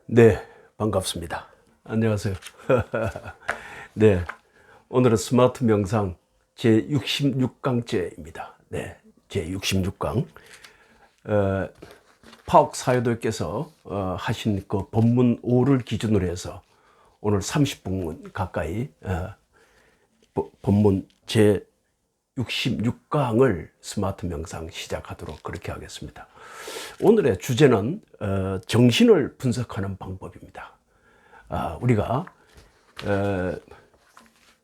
네, 반갑습니다. 안녕하세요. 네, 오늘은 스마트 명상 제66강째입니다. 네, 제66강. 파옥 사유도께서 하신 그 본문 5를 기준으로 해서 오늘 30분 가까이 본문 제66강을 스마트 명상 시작하도록 그렇게 하겠습니다. 오늘의 주제는 정신을 분석하는 방법입니다. 우리가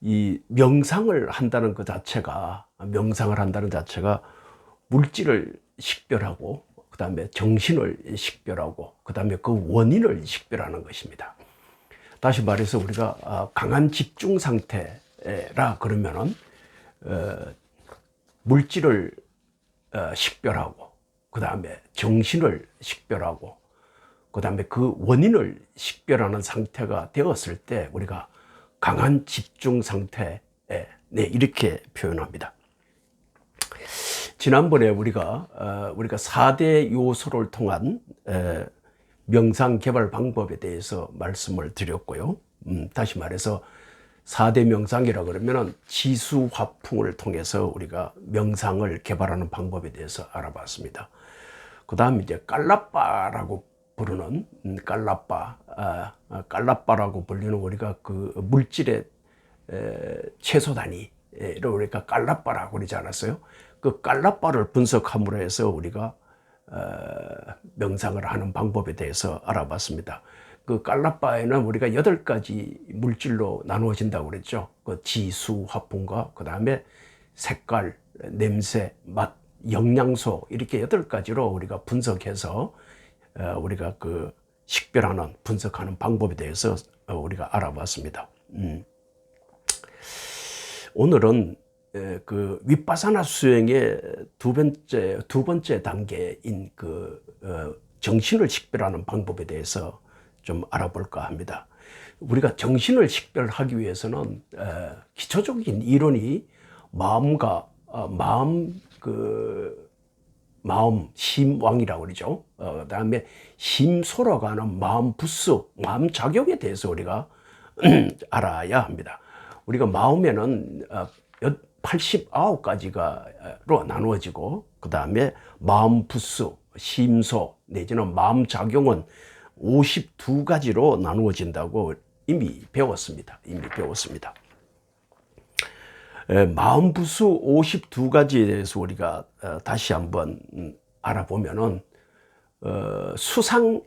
이 명상을 한다는 것 자체가 물질을 식별하고 그 다음에 정신을 식별하고 그 다음에 그 원인을 식별하는 것입니다. 다시 말해서 우리가 강한 집중 상태라 그러면은 물질을 식별하고 그 다음에 정신을 식별하고 그 다음에 그 원인을 식별하는 상태가 되었을 때 우리가 강한 집중 상태에 이렇게 표현합니다. 지난번에 우리가 4대 요소를 통한 명상 개발 방법에 대해서 말씀을 드렸고요. 다시 말해서 4대 명상이라 그러면 지수 화풍을 통해서 우리가 명상을 개발하는 방법에 대해서 알아봤습니다. 그 다음 이제 깔라빠라고 부르는 깔라빠라고 불리는 우리가 그 물질의 최소 단위를 우리가 깔라빠라고 그러지 않았어요? 그 깔라빠를 분석함으로 해서 우리가 명상을 하는 방법에 대해서 알아봤습니다. 그 깔라빠에는 우리가 8가지 물질로 나누어진다고 그랬죠. 그 지수, 화풍과 그 다음에 색깔, 냄새, 맛, 영양소 이렇게 8가지로 우리가 분석해서 우리가 그 식별하는 분석하는 방법에 대해서 우리가 알아봤습니다. 오늘은 그 위파사나 수행의 두 번째 단계인 그 정신을 식별하는 방법에 대해서 좀 알아볼까 합니다. 우리가 정신을 식별하기 위해서는 기초적인 이론이 마음 심왕이라고 그러죠. 그다음에 심소라고 하는 마음 부수, 마음 작용에 대해서 우리가 알아야 합니다. 우리가 마음에는 89가지가로 나누어지고 그다음에 마음 부수, 심소 내지는 마음 작용은 52가지로 나누어진다고 이미 배웠습니다. 마음 부수 52가지에 대해서 우리가 다시 한번 알아보면은 색수상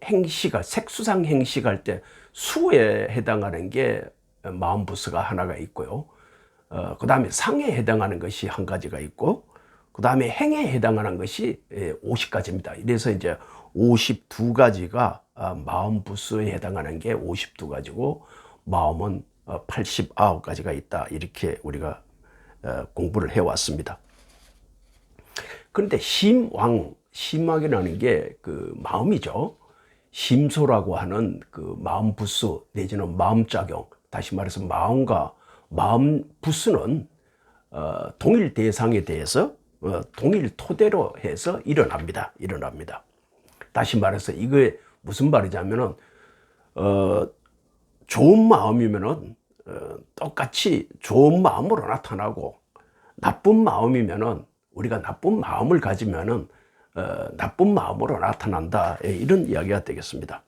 행식할 때 수에 해당하는 게 마음 부수가 하나가 있고요. 그 다음에 상에 해당하는 것이 한 가지가 있고, 그 다음에 행에 해당하는 것이 50가지입니다. 이래서 이제 52가지가 마음 부수에 해당하는 게 52가지고, 마음은 89가지가 있다. 이렇게 우리가 공부를 해왔습니다. 그런데 심왕이라는 게 그 마음이죠. 심소라고 하는 그 마음 부수 내지는 마음 작용, 다시 말해서 마음 부수는 동일 대상에 대해서 동일 토대로 해서 일어납니다. 다시 말해서 이게 무슨 말이냐면은 좋은 마음이면은 똑같이 좋은 마음으로 나타나고, 나쁜 마음이면은 우리가 나쁜 마음을 가지면은 나쁜 마음으로 나타난다. 이런 이야기가 되겠습니다.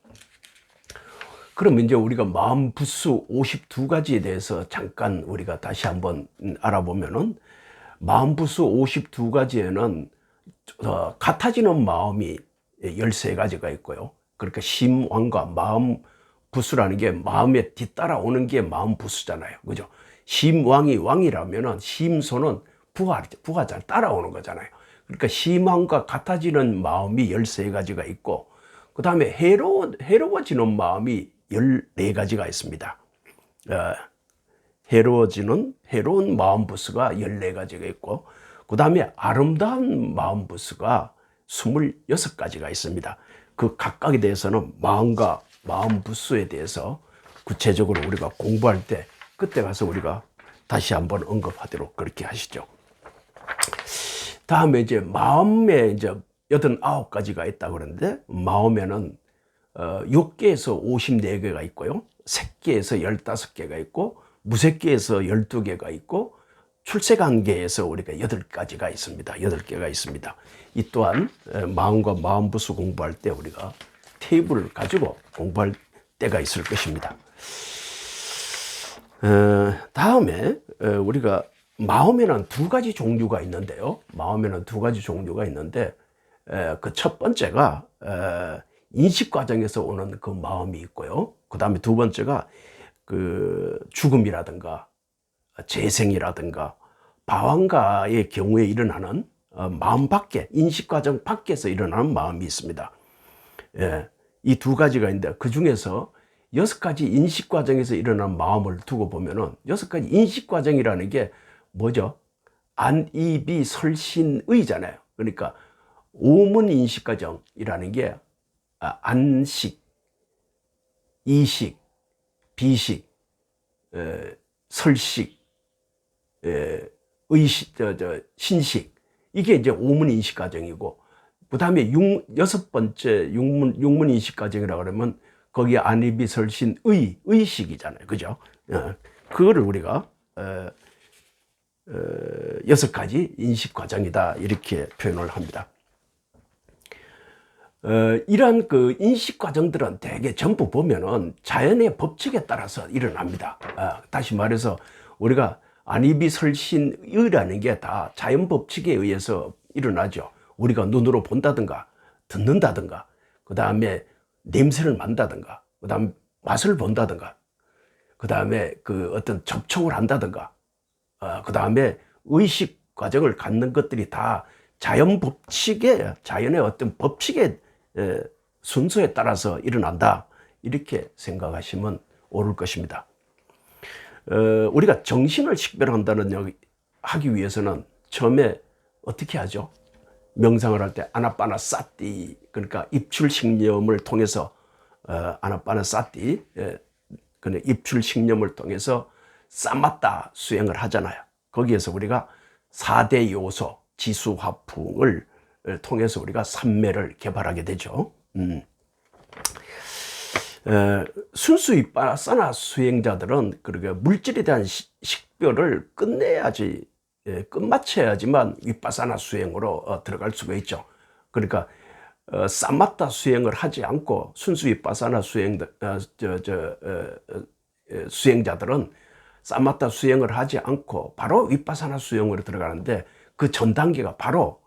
그럼 이제 우리가 마음 부수 52가지에 대해서 잠깐 우리가 다시 한번 알아보면은, 마음 부수 52가지에는 같아지는 마음이 13가지가 있고요. 그러니까 심왕과 마음 부수라는 게 마음에 뒤따라오는 게 마음 부수잖아요. 그죠? 심왕이 왕이라면은 심소는 부가 잘 따라오는 거잖아요. 그러니까 심왕과 같아지는 마음이 13가지가 있고, 그 다음에 해로워지는 마음이 14가지가 있습니다. 해로운 마음 부수가 14가지가 있고, 그 다음에 아름다운 마음 부수가 26가지가 있습니다. 그 각각에 대해서는 마음과 마음 부수에 대해서 구체적으로 우리가 공부할 때 그때 가서 우리가 다시 한번 언급하도록 그렇게 하시죠. 다음에 이제 마음에 이제 89가지가 있다 그러는데, 마음에는 육계에서 54개가 있고요. 색계에서 15개가 있고, 무색계에서 12개가 있고, 출세관계에서 우리가 8가지가 있습니다. 8개가 있습니다. 이 또한 마음과 마음부수 공부할 때 우리가 테이블을 가지고 공부할 때가 있을 것입니다. 다음에 우리가 마음에는 2가지 종류가 있는데요. 마음에는 2가지 종류가 있는데 그 첫 번째가 인식 과정에서 오는 그 마음이 있고요. 그 다음에 2번째가 그 죽음이라든가 재생이라든가 방황가의 경우에 일어나는 마음 밖에, 인식 과정 밖에서 일어나는 마음이 있습니다. 이 2가지가 있는데 그 중에서 6가지 인식 과정에서 일어나는 마음을 두고 보면은 6가지 인식 과정이라는 게 뭐죠? 안이비 설신의잖아요. 그러니까 오문 인식 과정이라는 게 안식, 이식, 비식, 설식, 의식, 신식, 이게 이제 오문 인식 과정이고, 그 다음에 6번째 육문 인식 과정이라고 그러면 거기에 안이비 설신 의식이잖아요. 그죠? 그거를 우리가 6가지 인식 과정이다, 이렇게 표현을 합니다. 이러한 그 인식 과정들은 대개 전부 보면은 자연의 법칙에 따라서 일어납니다. 다시 말해서 우리가 안이비설신의라는 게 다 자연 법칙에 의해서 일어나죠. 우리가 눈으로 본다든가 듣는다든가, 그 다음에 냄새를 맡는다든가, 그 다음 맛을 본다든가, 그 다음에 그 어떤 접촉을 한다든가, 그 다음에 의식 과정을 갖는 것들이 다 자연 법칙에, 자연의 어떤 법칙의 순서에 따라서 일어난다, 이렇게 생각하시면 옳을 것입니다. 우리가 정신을 식별한다는 하기 위해서는 처음에 어떻게 하죠? 명상을 할 때 아나빠나사티, 그러니까 입출식념을 통해서 아나빠나사티, 입출식념을 통해서 사마타 수행을 하잖아요. 거기에서 우리가 4대 요소, 지수화풍을 통해서 우리가 삼매를 개발하게 되죠. 순수 윗바사나 수행자들은 그렇게 물질에 대한 식별을 끝내야지, 끝마쳐야지만 윗바사나 수행으로 들어갈 수가 있죠. 그러니까 사마타 수행을 하지 않고 순수 윗바사나 수행자들은 사마타 수행을 하지 않고 바로 윗바사나 수행으로 들어가는데, 그 전 단계가 바로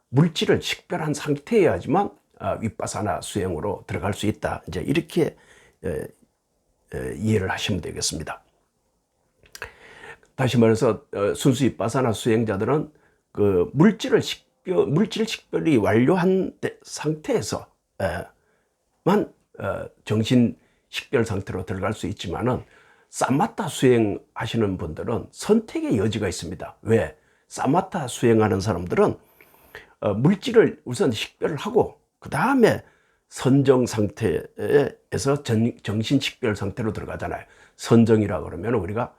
물질을 식별한 상태여야지만 윗바사나 수행으로 들어갈 수 있다, 이제 이렇게 이해를 하시면 되겠습니다. 다시 말해서 순수 윗바사나 수행자들은 그 물질 식별이 완료한 상태에서만 정신 식별 상태로 들어갈 수 있지만은, 사마타 수행하시는 분들은 선택의 여지가 있습니다. 왜? 사마타 수행하는 사람들은 물질을 우선 식별을 하고 그 다음에 선정 상태에서 정신 식별 상태로 들어가잖아요. 선정이라고 그러면 우리가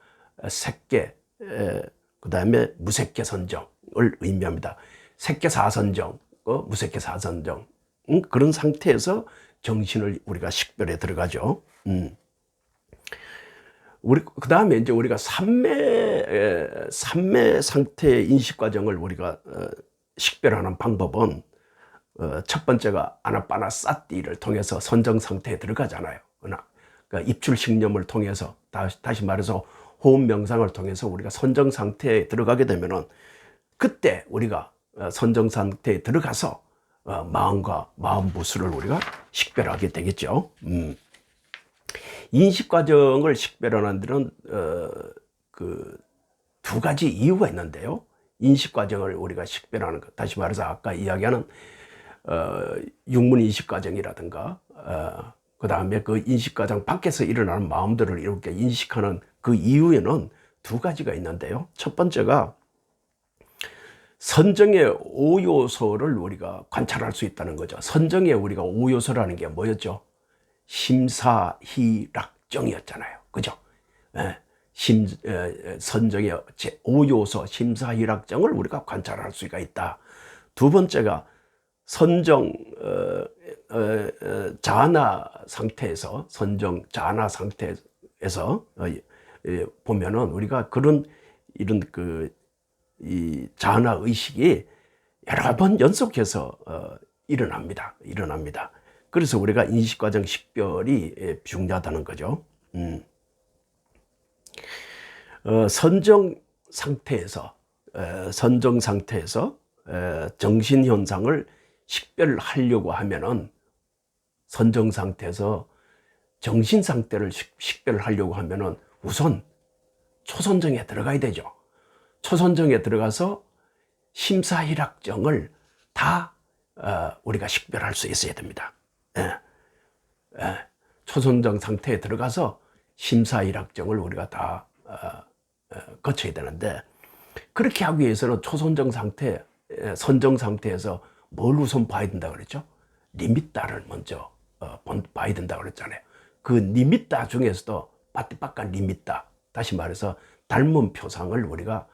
색계, 그 다음에 무색계 선정을 의미합니다. 색계 사선정, 무색계 사선정, 그런 상태에서 정신을 우리가 식별에 들어가죠. 그 다음에 이제 우리가 삼매 상태의 인식 과정을 우리가 식별하는 방법은 첫 번째가 아나빠나사티를 통해서 선정 상태에 들어가잖아요. 그러니까 입출식념을 통해서, 다시 말해서 호흡 명상을 통해서 우리가 선정 상태에 들어가게 되면은, 그때 우리가 선정 상태에 들어가서 마음과 마음부수를 우리가 식별하게 되겠죠. 인식 과정을 식별하는 데는 그 2가지 이유가 있는데요. 인식 과정을 우리가 식별하는 것, 다시 말해서 아까 이야기하는 육문 인식 과정이라든가, 그 다음에 그 인식 과정 밖에서 일어나는 마음들을 이렇게 인식하는 그 이유에는 2가지가 있는데요. 첫 번째가 선정의 5요소를 우리가 관찰할 수 있다는 거죠. 선정의 우리가 5요소라는 게 뭐였죠? 심사희락정이었잖아요. 그죠? 선정의 5요소 심사희락정을 우리가 관찰할 수가 있다. 2번째가 선정 자나 상태에서, 선정 자나 상태에서 보면은 우리가 이런 이 자나 의식이 여러 번 연속해서 일어납니다. 그래서 우리가 인식과정 식별이 중요하다는 거죠. 선정 상태에서 정신 현상을 식별하려고 하면은, 선정 상태에서 정신 상태를 식별하려고 하면은 우선 초선정에 들어가야 되죠. 초선정에 들어가서 심사희락정을 다 우리가 식별할 수 있어야 됩니다. 초선정 상태에 들어가서 심사희락정을 우리가 다 거쳐야 되는데, 그렇게 하기 위해서는 선정 상태에서 뭘 우선 봐야 된다 그랬죠? 리미따를 먼저 봐야 된다 그랬잖아요. 그 리미따 중에서도 빠띠빠까 리미따, 다시 말해서 닮은 표상을 우리가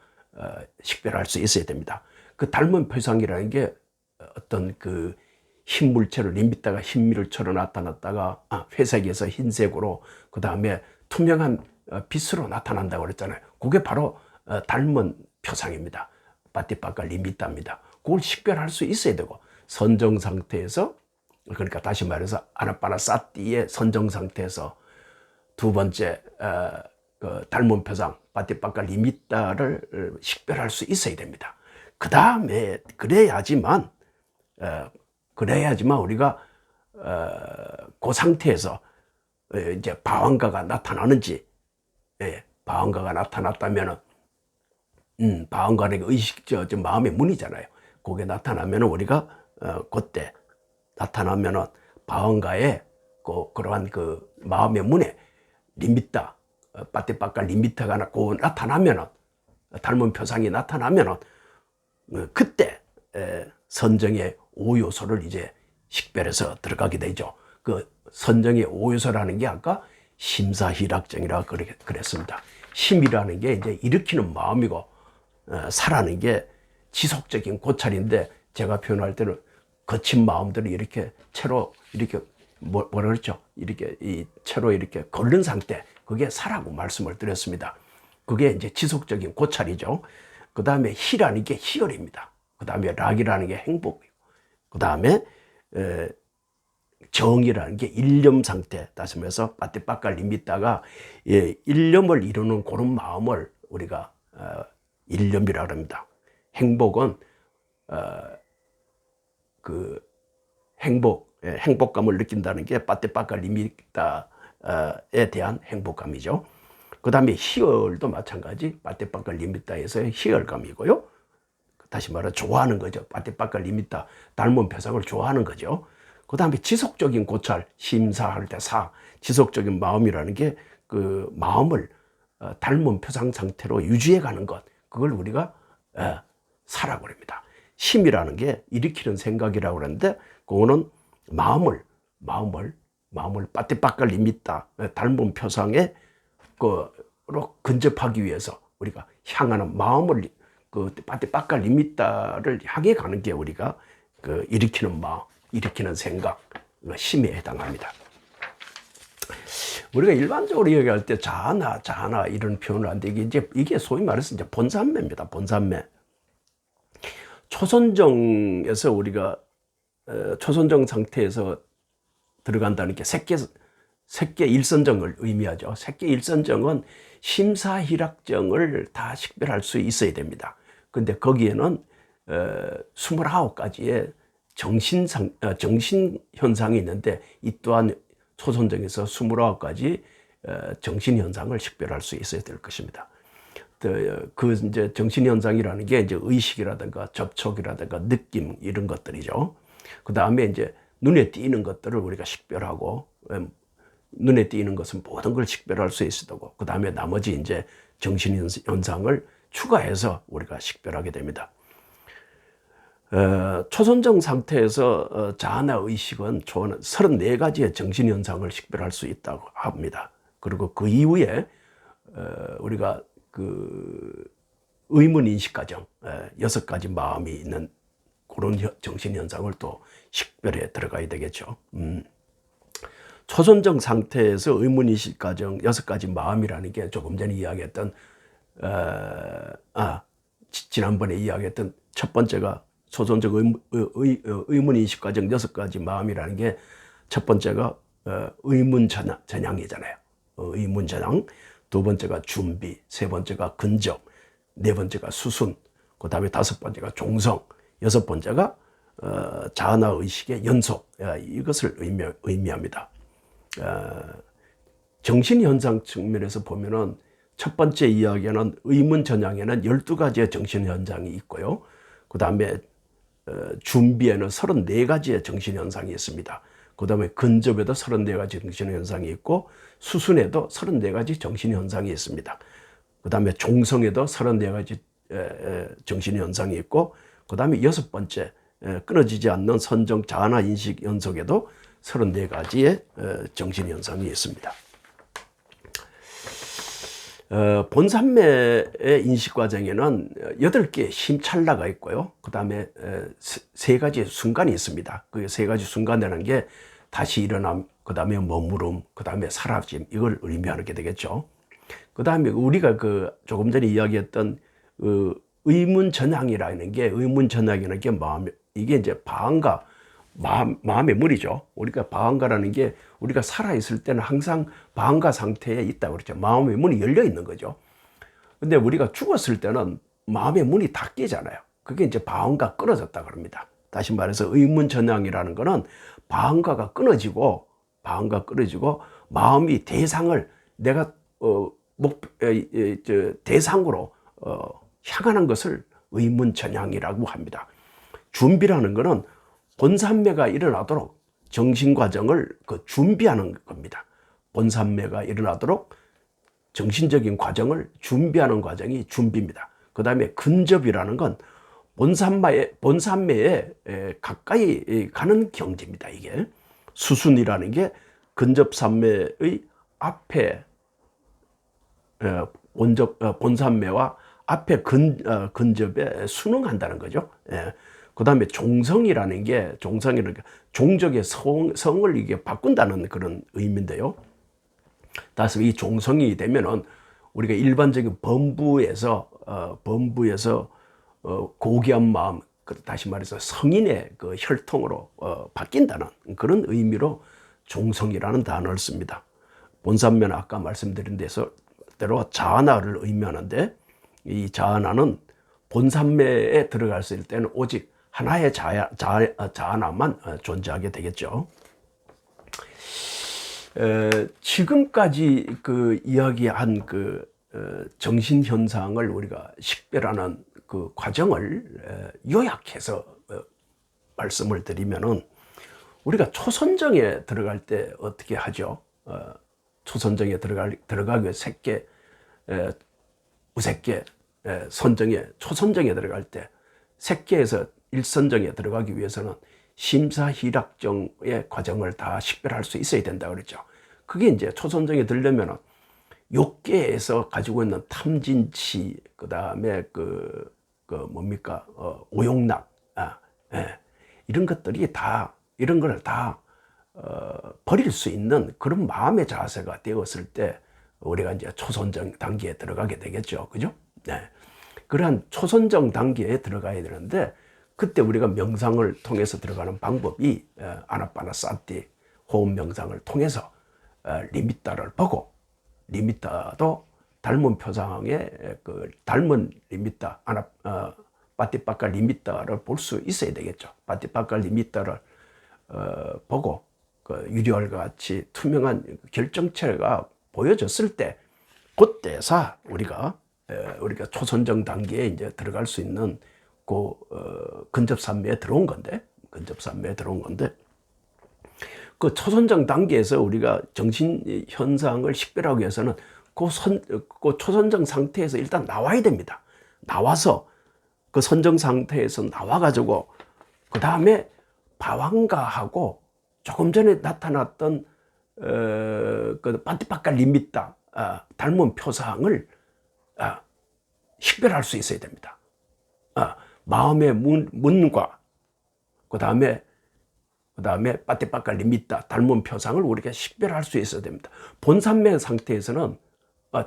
식별할 수 있어야 됩니다. 그 닮은 표상이라는 게 어떤 그 흰 물체로, 리미따가 흰 물체로 나타났다가 회색에서 흰색으로, 그 다음에 투명한 빛으로 나타난다고 그랬잖아요. 그게 바로 닮은 표상입니다. 빠띠빠까 리미따입니다. 그걸 식별할 수 있어야 되고, 선정 상태에서, 그러니까 다시 말해서 아나빠나사띠의 선정 상태에서 두 번째 그 닮은 표상 빠띠빠까 리미따를 식별할 수 있어야 됩니다. 그 다음에 그래야지만 우리가 그 상태에서 이제 방황가가 나타나는지, 방황가가 나타났다면은 방황가는 의식, 마음의 문이잖아요. 그게 나타나면은 우리가 그때 나타나면은 방황가의 그러한 그 마음의 문에 리미따, 빠띠빠까 리미따가 나타나면은, 닮은 표상이 나타나면은 그때 선정의 5요소를 이제 식별해서 들어가게 되죠. 그 선정의 5요소라는 게 아까 심사희락정이라고 그랬습니다. 심이라는 게 이제 일으키는 마음이고, 사라는 게 지속적인 고찰인데, 제가 표현할 때는 거친 마음들이 이렇게 채로 이렇게 뭐라 그랬죠? 이렇게 이 채로 이렇게 걸른 상태, 그게 사라고 말씀을 드렸습니다. 그게 이제 지속적인 고찰이죠. 그 다음에 희라는 게 희열입니다. 그 다음에 락이라는 게 행복이고, 그 다음에 정이라는 게 일념 상태, 다시 말해서 빠띠빠까 리미따가 일념을 이루는 그런 마음을 우리가 일념이라고 합니다. 행복은 그 행복감을 느낀다는 게 빠띠빠까 리미따에 대한 행복감이죠. 그 다음에 희열도 마찬가지, 빠띠빠까 리미따에서의 희열감이고요. 다시 말해 좋아하는 거죠. 빠띠빠까 리미따, 닮은 표상을 좋아하는 거죠. 그 다음에 지속적인 고찰, 심사할 때 지속적인 마음이라는 게 그 마음을 닮은 표상 상태로 유지해 가는 것, 그걸 우리가 사라고 합니다. 심이라는 게 일으키는 생각이라고 그러는데, 그거는 마음을 빠띠빠까 리미따, 닮은 표상에 로 근접하기 위해서 우리가 향하는 마음을, 그 빠띠빠까 리미따를 향해 가는 게 우리가 그 일으키는 마음, 일으키는 생각, 심에 해당합니다. 우리가 일반적으로 얘기할 때 자나 이런 표현을 하는데, 이게 소위 말해서 이제 본산매입니다. 본산매. 초선정에서 우리가 초선정 상태에서 들어간다는 게 색계 일선정을 의미하죠. 색계 일선정은 심사희락정을 다 식별할 수 있어야 됩니다. 근데 거기에는 29가지의 정신 현상이 있는데, 이 또한 초선정에서 29가지 정신 현상을 식별할 수 있어야 될 것입니다. 그 이제 정신 현상이라는 게 이제 의식이라든가 접촉이라든가 느낌, 이런 것들이죠. 그 다음에 이제 눈에 띄는 것들을 우리가 식별하고, 눈에 띄는 것은 모든 걸 식별할 수 있어야 되고, 그 다음에 나머지 이제 정신 현상을 추가해서 우리가 식별하게 됩니다. 초선정 상태에서 자아나 의식은 34가지의 정신 현상을 식별할 수 있다고 합니다. 그리고 그 이후에 우리가 그 의문 인식 과정, 6가지 마음이 있는 그런 정신 현상을 또 식별해 들어가야 되겠죠. 초선정 상태에서 의문인식 과정 6가지 마음이라는 게 조금 전에 이야기했던 지난번에 이야기했던 첫 번째가 초선적 의문인식 과정 6가지 마음이라는 게 첫 번째가 의문 전향이잖아요. 의문 전향. 두 번째가 준비, 세 번째가 근접, 네 번째가 수순, 그 다음에 다섯 번째가 종성, 여섯 번째가 자아나 의식의 연속, 이것을 의미합니다. 정신현상 측면에서 보면은 첫 번째 이야기는 의문 전향에는 12가지의 정신현상이 있고요. 그 다음에 준비에는 34가지의 정신현상이 있습니다. 그 다음에 근접에도 34가지 정신현상이 있고 수순에도 34가지 정신현상이 있습니다. 그 다음에 종성에도 34가지 정신현상이 있고 그 다음에 여섯 번째 끊어지지 않는 선정 자아나 인식 연속에도 34가지의 정신현상이 있습니다. 본산매의 인식과정에는 8개의 심찰나가 있고요. 그 다음에 3가지 순간이 있습니다. 그 3가지 순간이라는 게 다시 일어남, 그 다음에 머무름, 그 다음에 사라짐, 이걸 의미하게 되겠죠. 그 다음에 우리가 조금 전에 이야기했던 의문전향이라는 게, 이게 이제 방과 마음의 물이죠. 우리가 방가라는 게 우리가 살아있을 때는 항상 방가 상태에 있다고 그랬죠. 마음의 문이 열려 있는 거죠. 근데 우리가 죽었을 때는 마음의 문이 닫히잖아요. 그게 이제 방가 끊어졌다 그럽니다. 다시 말해서 의문전향이라는 거는 방가가 끊어지고 마음이 대상을 내가 대상으로 향하는 것을 의문전향이라고 합니다. 준비라는 거는 본산매가 일어나도록 정신과정을 준비하는 겁니다. 본산매가 일어나도록 정신적인 과정을 준비하는 과정이 준비입니다. 그 다음에 근접이라는 건 본산매에 가까이 가는 경지입니다. 이게 수순이라는 게 근접산매의 앞에 본산매와 앞에 근접에 순응한다는 거죠. 그 다음에 종성이라는 게 종적의 성을 이게 바꾼다는 그런 의미인데요. 따라서 이 종성이 되면은 우리가 일반적인 범부에서 고귀한 마음, 다시 말해서 성인의 혈통으로 바뀐다는 그런 의미로 종성이라는 단어를 씁니다. 본산매는 아까 말씀드린 대로 자아나를 의미하는데, 이 자아나는 본산매에 들어갔을 때는 오직 하나의 자아나만 존재하게 되겠죠. 지금까지 이야기한 정신현상을 우리가 식별하는 그 과정을 요약해서 말씀을 드리면은, 우리가 초선정에 들어갈 때 어떻게 하죠? 초선정에 들어가기 위해 색계, 우색계, 초선정에 들어갈 때 색계에서 일선정에 들어가기 위해서는 심사희락정의 과정을 다 식별할 수 있어야 된다 그랬죠. 그게 이제 초선정에 들려면은 욕계에서 가지고 있는 탐진치, 그 다음에 오용락, 이런 걸 다 버릴 수 있는 그런 마음의 자세가 되었을 때 우리가 이제 초선정 단계에 들어가게 되겠죠. 그죠? 네. 그러한 초선정 단계에 들어가야 되는데, 그때 우리가 명상을 통해서 들어가는 방법이 아나파나사티 호흡 명상을 통해서 리미타를 보고, 리미타도 닮은 표상의 닮은 리미타, 파티파카 리미타를 볼 수 있어야 되겠죠. 파티파카 리미타를 보고 유리알과 같이 투명한 결정체가 보여졌을 때, 그때서 우리가 초선정 단계에 이제 들어갈 수 있는 근접산매에 들어온 건데, 그 초선정 단계에서 우리가 정신 현상을 식별하기 위해서는 그 초선정 상태에서 일단 나와야 됩니다. 나와서 그 선정 상태에서 나와가지고 그 다음에 바왕가하고 조금 전에 나타났던 그 반티파카 리미타, 닮은 표상을 식별할 수 있어야 됩니다. 마음의 문과 그 다음에 그 다음에 빠띠빠까 리미타, 닮은 표상을 우리가 식별할 수 있어야 됩니다. 본산매 상태에서는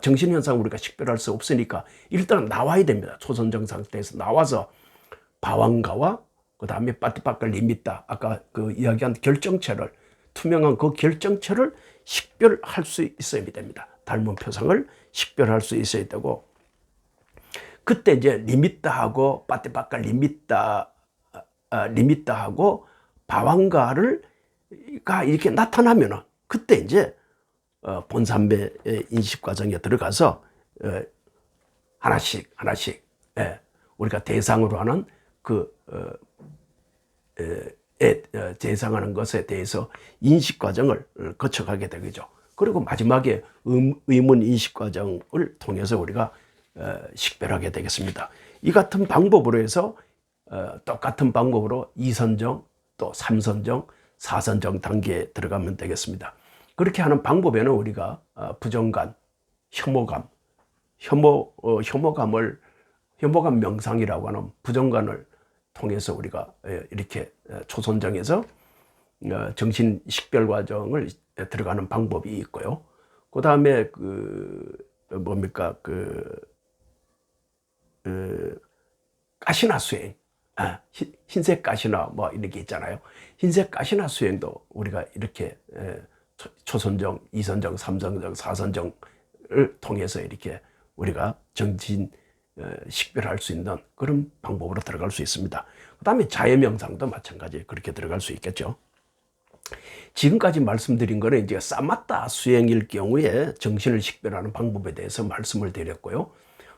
정신현상 우리가 식별할 수 없으니까 일단 나와야 됩니다. 초선정 상태에서 나와서 바왕가와 그 다음에 빠띠빠까 리미타, 아까 그 이야기한 결정체를, 투명한 그 결정체를 식별할 수 있어야 됩니다. 닮은 표상을 식별할 수 있어야 되고, 그때 이제 리미타하고 빠띠빠까 리미타하고 바왕가가 이렇게 나타나면은 그때 이제 본산매 인식 과정에 들어가서 하나씩 우리가 대상으로 하는 대상하는 것에 대해서 인식 과정을 거쳐가게 되겠죠. 그리고 마지막에 의문 인식 과정을 통해서 우리가 식별하게 되겠습니다. 이 같은 방법으로 해서 똑같은 방법으로 2선정, 또 3선정, 4선정 단계에 들어가면 되겠습니다. 그렇게 하는 방법에는 우리가 부정간, 혐오감 명상이라고 하는 부정간을 통해서 우리가 이렇게 초선정에서 정신 식별 과정을 들어가는 방법이 있고요. 그 다음에 가시나 수행, 흰색 가시나 뭐 이런 게 있잖아요. 흰색 가시나 수행도 우리가 이렇게 초선정, 2선정, 3선정, 4선정을 통해서 이렇게 우리가 정신 식별할 수 있는 그런 방법으로 들어갈 수 있습니다. 그 다음에 자해명상도 마찬가지 그렇게 들어갈 수 있겠죠. 지금까지 말씀드린 거는 이제 사마타 수행일 경우에 정신을 식별하는 방법에 대해서 말씀을 드렸고요.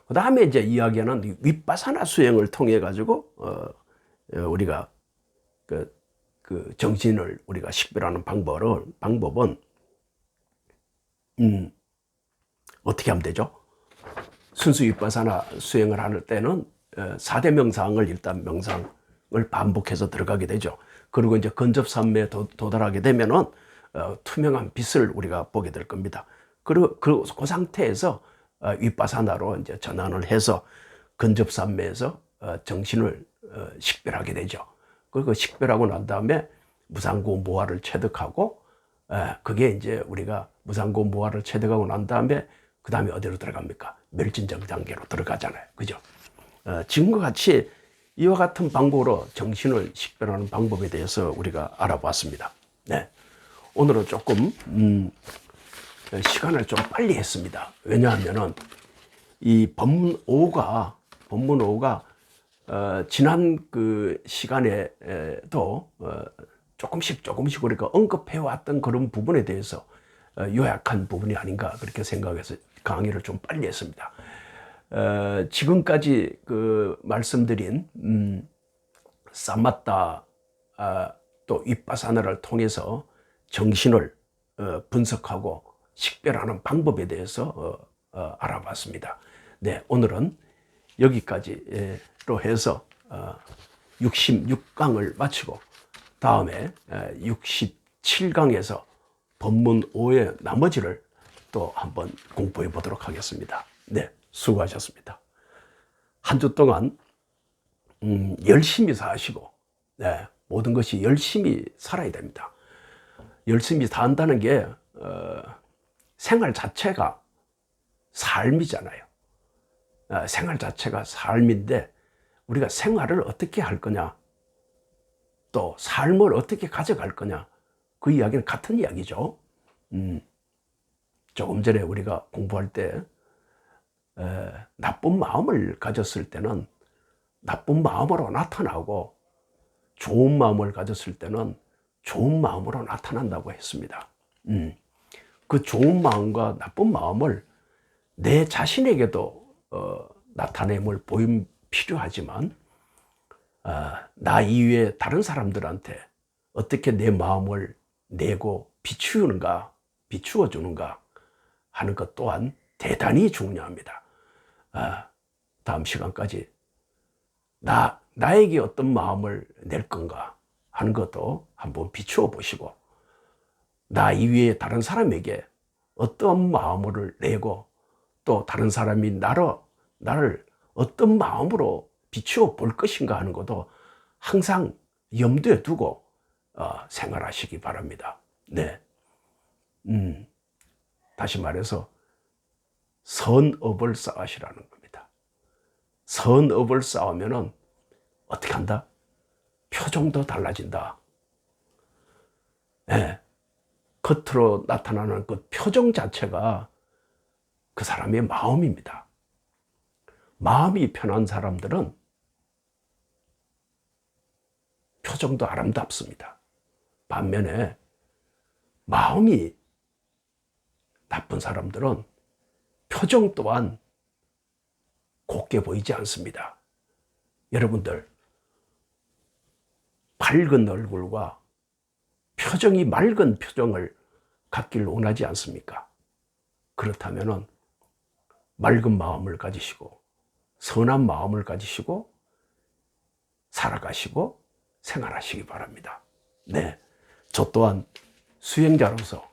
그 다음에 이제 이야기하는 윗바사나 수행을 통해 가지고 우리가 그 정신을 우리가 식별하는 방법은 어떻게 하면 되죠? 순수 윗바사나 수행을 할 때는 4대 명상을 일단 명상을 반복해서 들어가게 되죠. 그리고 이제 근접산매에 도달하게 되면은 투명한 빛을 우리가 보게 될 겁니다. 그리고 그 상태에서 윗바사나로 이제 전환을 해서 근접산매에서 정신을 식별하게 되죠. 그리고 식별하고 난 다음에 무상고 무아를 체득하고, 그게 이제 우리가 무상고 무아를 체득하고 난 다음에 그 다음에 어디로 들어갑니까? 멸진정 단계로 들어가잖아요. 그죠? 지금과 같이 이와 같은 방법으로 정신을 식별하는 방법에 대해서 우리가 알아봤습니다. 네. 오늘은 조금 시간을 좀 빨리 했습니다. 왜냐하면은 이 법문 5가 지난 그 시간에도 조금씩 우리가 언급해 왔던 그런 부분에 대해서 요약한 부분이 아닌가 그렇게 생각해서 강의를 좀 빨리 했습니다. 지금까지 그 말씀드린 사마타 또 윗바사나를 통해서 정신을 분석하고 식별하는 방법에 대해서 알아봤습니다. 네, 오늘은 여기까지로 해서 66강을 마치고 다음에 67강에서 법문 5의 나머지를 또 한번 공부해 보도록 하겠습니다. 네, 수고하셨습니다. 한 주 동안 열심히 사시고, 네, 모든 것이 열심히 살아야 됩니다. 열심히 산다는 게 생활 자체가 삶이잖아요. 생활 자체가 삶인데 우리가 생활을 어떻게 할 거냐, 또 삶을 어떻게 가져갈 거냐, 그 이야기는 같은 이야기죠. 조금 전에 우리가 공부할 때 나쁜 마음을 가졌을 때는 나쁜 마음으로 나타나고 좋은 마음을 가졌을 때는 좋은 마음으로 나타난다고 했습니다. 그 좋은 마음과 나쁜 마음을 내 자신에게도 나타냄을 보임 필요하지만 나 이외에 다른 사람들한테 어떻게 내 마음을 내고 비추어주는가 하는 것 또한 대단히 중요합니다. 다음 시간까지 나에게 어떤 마음을 낼 건가 하는 것도 한번 비추어 보시고, 나 이외에 다른 사람에게 어떤 마음을 내고 또 다른 사람이 나를 어떤 마음으로 비추어 볼 것인가 하는 것도 항상 염두에 두고 생활하시기 바랍니다. 네. 다시 말해서 선업을 쌓으시라는 겁니다. 선업을 쌓으면은 어떻게 한다? 표정도 달라진다. 네. 겉으로 나타나는 그 표정 자체가 그 사람의 마음입니다. 마음이 편한 사람들은 표정도 아름답습니다. 반면에 마음이 나쁜 사람들은 표정 또한 곱게 보이지 않습니다. 여러분들, 밝은 얼굴과 표정이 맑은 표정을 갖길 원하지 않습니까? 그렇다면 맑은 마음을 가지시고 선한 마음을 가지시고 살아가시고 생활하시기 바랍니다. 네, 저 또한 수행자로서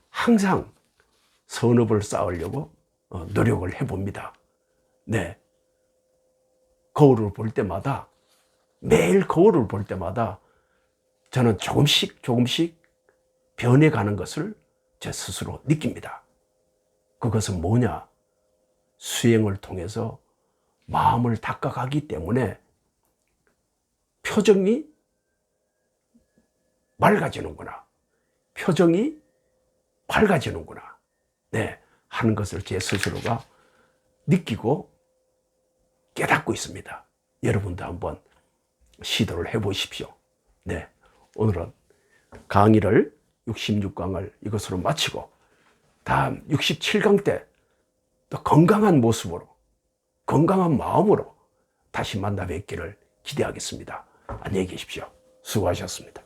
항상 선업을 쌓으려고 노력을 해봅니다. 네, 거울을 볼 때마다, 매일 거울을 볼 때마다 저는 조금씩 변해가는 것을 제 스스로 느낍니다. 그것은 뭐냐? 수행을 통해서 마음을 닦아가기 때문에 표정이 맑아지는구나, 표정이 밝아지는구나, 네, 하는 것을 제 스스로가 느끼고 깨닫고 있습니다. 여러분도 한번 시도를 해보십시오. 네, 오늘은 강의를 66강을 이것으로 마치고 다음 67강 때 또 건강한 모습으로, 건강한 마음으로 다시 만나 뵙기를 기대하겠습니다. 안녕히 계십시오. 수고하셨습니다.